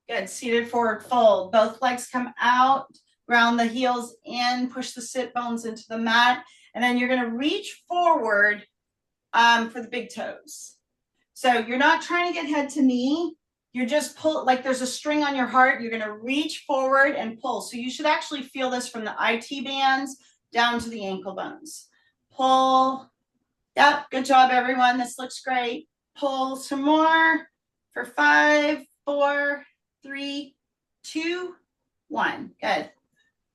Good. Seated forward fold. Both legs come out. Ground the heels in. Push the sit bones into the mat. And then you're going to reach forward for the big toes. So you're not trying to get head to knee. You're just pull, like there's a string on your heart. You're going to reach forward and pull. So you should actually feel this from the IT bands down to the ankle bones. Pull. Yep. Good job, everyone. This looks great. Pull some more for 5, 4, 3, 2, 1. Good.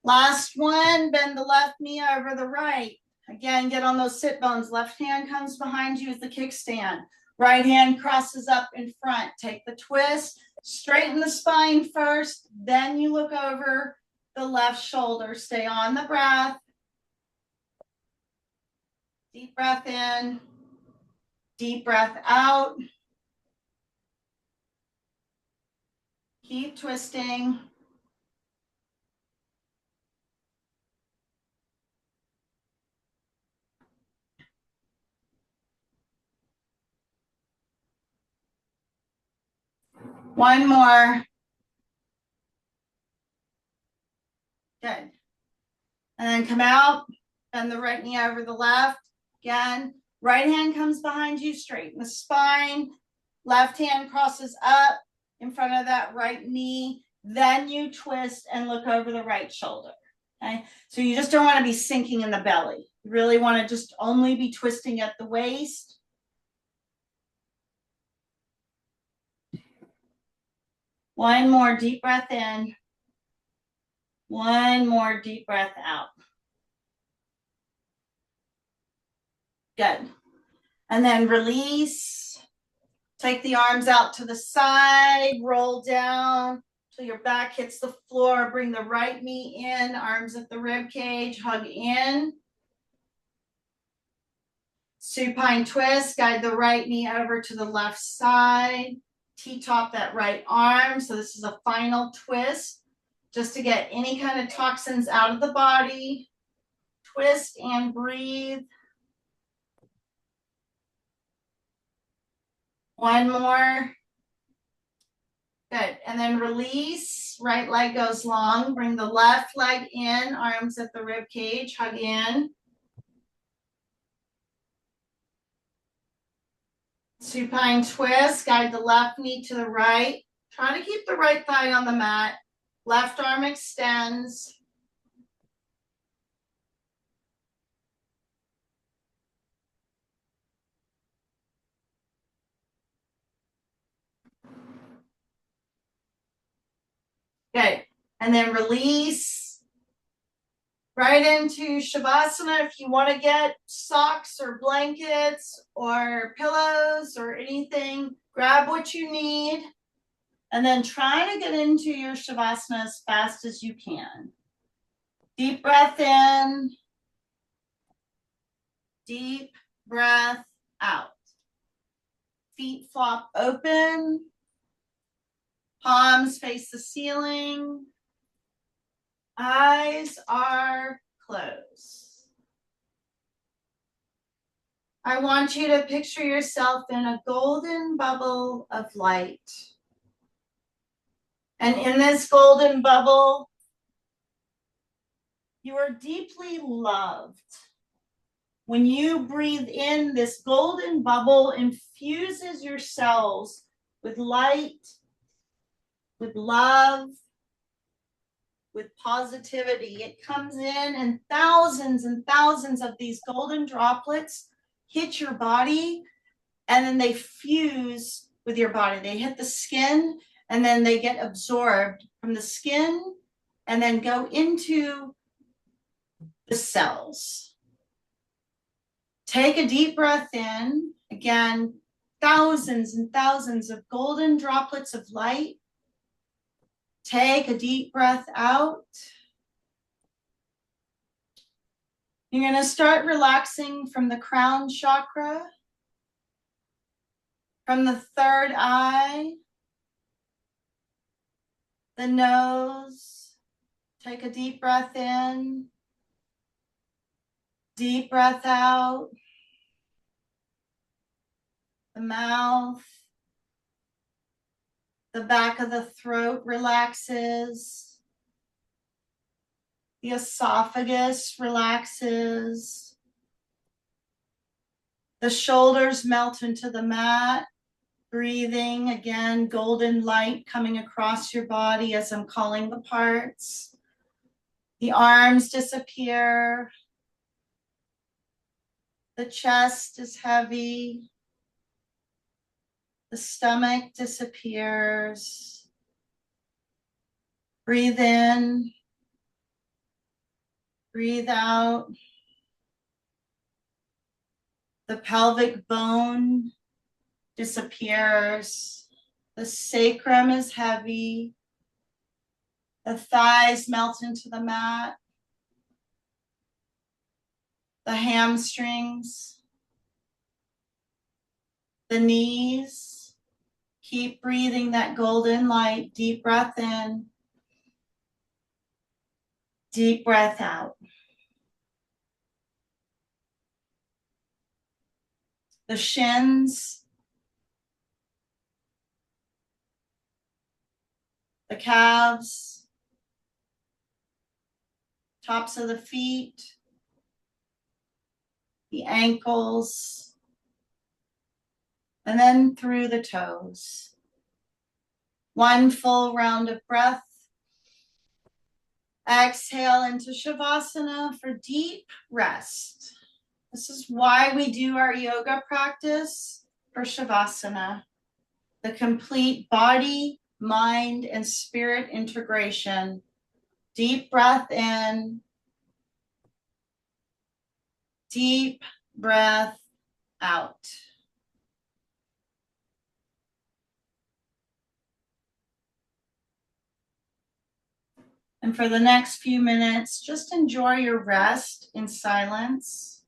Last one. Bend the left knee over the right. Again, get on those sit bones. Left hand comes behind you as the kickstand. Right hand crosses up in front. Take the twist. Straighten the spine first. Then you look over the left shoulder. Stay on the breath. Deep breath in. Deep breath out. Keep twisting. One more. Good. And then come out, bend the right knee over the left. Again, right hand comes behind you, straighten the spine. Left hand crosses up in front of that right knee. Then you twist and look over the right shoulder. Okay. So you just don't want to be sinking in the belly. You really want to just only be twisting at the waist. One more deep breath in. One more deep breath out. Good. And then release. Take the arms out to the side, roll down till your back hits the floor. Bring the right knee in, arms at the rib cage, hug in. Supine twist, guide the right knee over to the left side. T-top that right arm. So this is a final twist just to get any kind of toxins out of the body. Twist and breathe. One more. Good. And then release. Right leg goes long. Bring the left leg in, arms at the rib cage, hug in. Supine twist. Guide the left knee to the right. Try to keep the right thigh on the mat. Left arm extends. Good. And then release. right into Shavasana. If you want to get socks or blankets or pillows or anything, grab what you need and then try to get into your Shavasana as fast as you can. Deep breath in, deep breath out. Feet flop open, palms face the ceiling, eyes are closed. I want you to picture yourself in a golden bubble of light. And in this golden bubble, you are deeply loved. When you breathe in, this golden bubble infuses your cells with light, with love, with positivity. It comes in and thousands of these golden droplets hit your body, and then they fuse with your body. They hit the skin, and then they get absorbed from the skin and then go into the cells. Take a deep breath in. Again, thousands and thousands of golden droplets of light. Take a deep breath out. You're going to start relaxing from the crown chakra, from the third eye, the nose. Take a deep breath in, deep breath out, the mouth, the back of the throat relaxes, the esophagus relaxes, the shoulders melt into the mat. Breathing, again, golden light coming across your body as I'm calling the parts. The arms disappear. The chest is heavy. The stomach disappears. Breathe in. Breathe out. The pelvic bone disappears. The sacrum is heavy. The thighs melt into the mat. The hamstrings. The knees. Keep breathing that golden light. Deep breath in. Deep breath out. The shins. The calves. Tops of the feet. The ankles. And then through the toes. One full round of breath. Exhale into Shavasana for deep rest. This is why we do our yoga practice for Shavasana. The complete body, mind, and spirit integration. Deep breath in. Deep breath out. And for the next few minutes, just enjoy your rest in silence.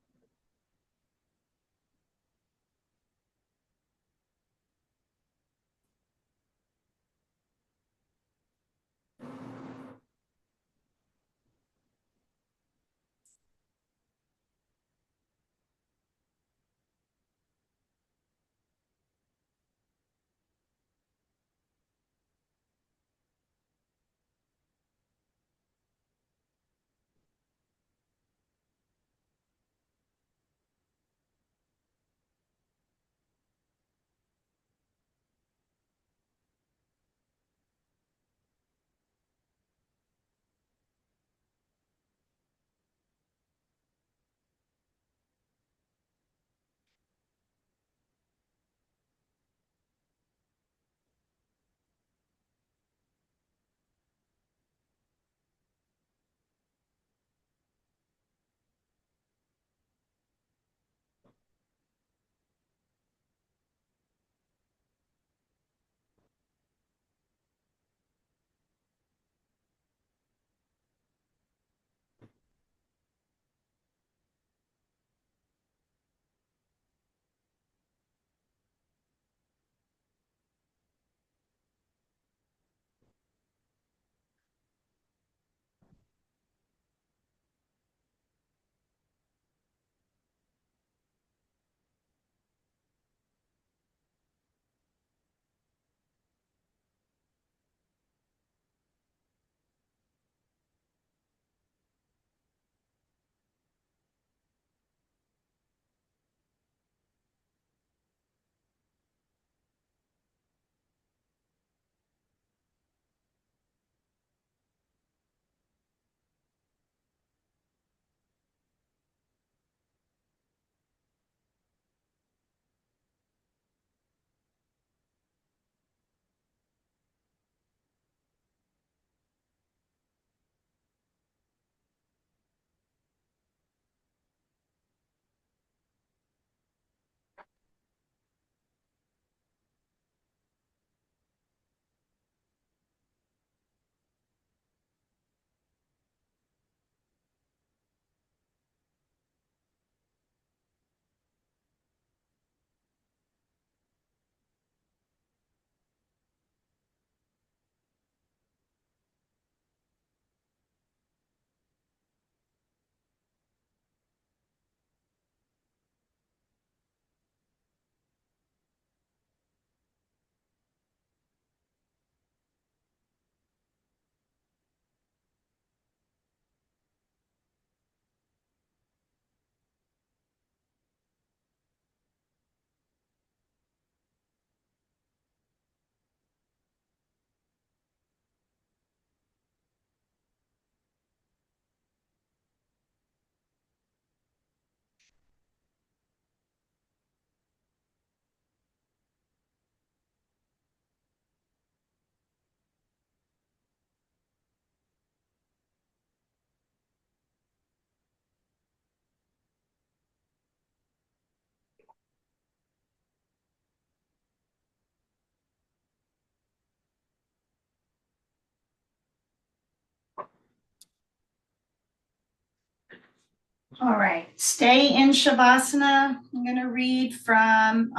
All right, stay in Shavasana. I'm going to read from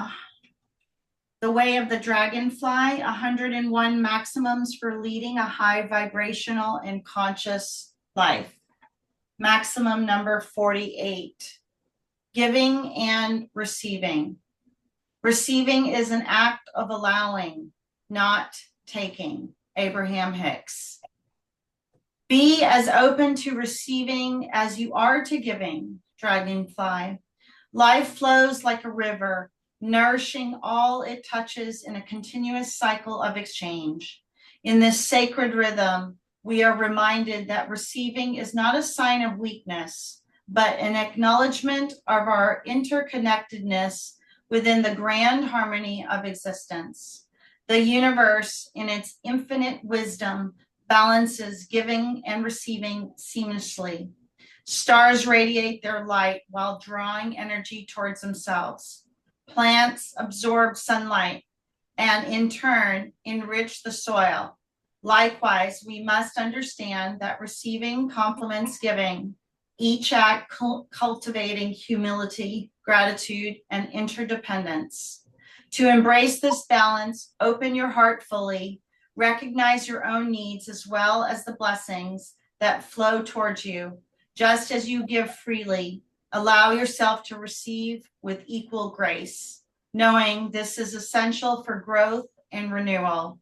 The Way of the Dragonfly, 101 Maximums for Leading a High Vibrational and Conscious Life. Maximum number 48, giving and receiving. Receiving is an act of allowing, not taking. Abraham Hicks. Be as open to receiving as you are to giving, Dragonfly. Life flows like a river, nourishing all it touches in a continuous cycle of exchange. In this sacred rhythm, we are reminded that receiving is not a sign of weakness, but an acknowledgement of our interconnectedness within the grand harmony of existence. The universe, in its infinite wisdom, balances giving and receiving seamlessly. Stars radiate their light while drawing energy towards themselves. Plants absorb sunlight and in turn enrich the soil. Likewise, we must understand that receiving complements giving, each act cultivating humility, gratitude, and interdependence. To embrace this balance, open your heart fully, recognize your own needs as well as the blessings that flow towards you. Just as you give freely, allow yourself to receive with equal grace, knowing this is essential for growth and renewal.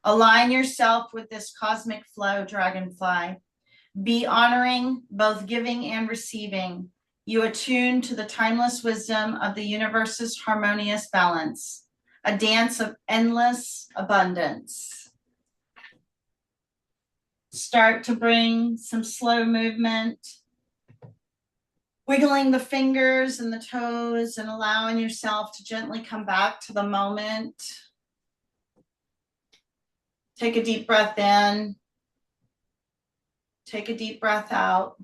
Align yourself with this cosmic flow, Dragonfly. Be honoring both giving and receiving. You attune to the timeless wisdom of the universe's harmonious balance, a dance of endless abundance. Start to bring some slow movement, wiggling the fingers and the toes and allowing yourself to gently come back to the moment. Take a deep breath in. Take a deep breath out.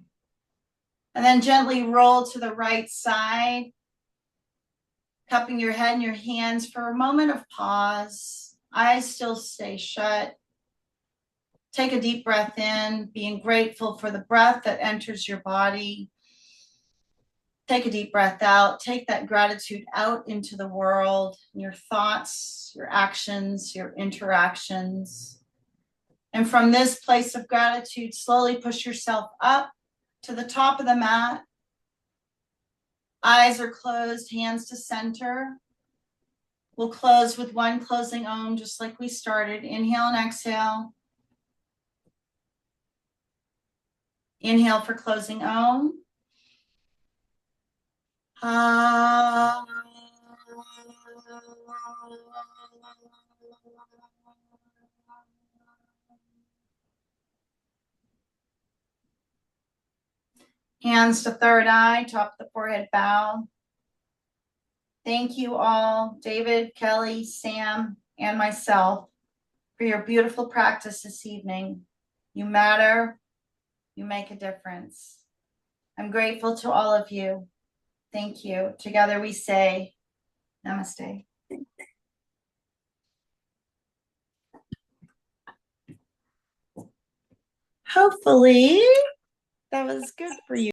And then gently roll to the right side, cupping your head and your hands for a moment of pause. Eyes still stay shut. Take a deep breath in, being grateful for the breath that enters your body. Take a deep breath out. Take that gratitude out into the world, your thoughts, your actions, your interactions. And from this place of gratitude, slowly push yourself up to the top of the mat. Eyes are closed, hands to center. We'll close with one closing Om, just like we started. Inhale and exhale. Inhale for closing Om. Hands to third eye, top of the forehead bow. Thank you all, David, Kelly, Sam, and myself, for your beautiful practice this evening. You matter. You make a difference. I'm grateful to all of you. Thank you. Together we say, Namaste. Hopefully that was good for you.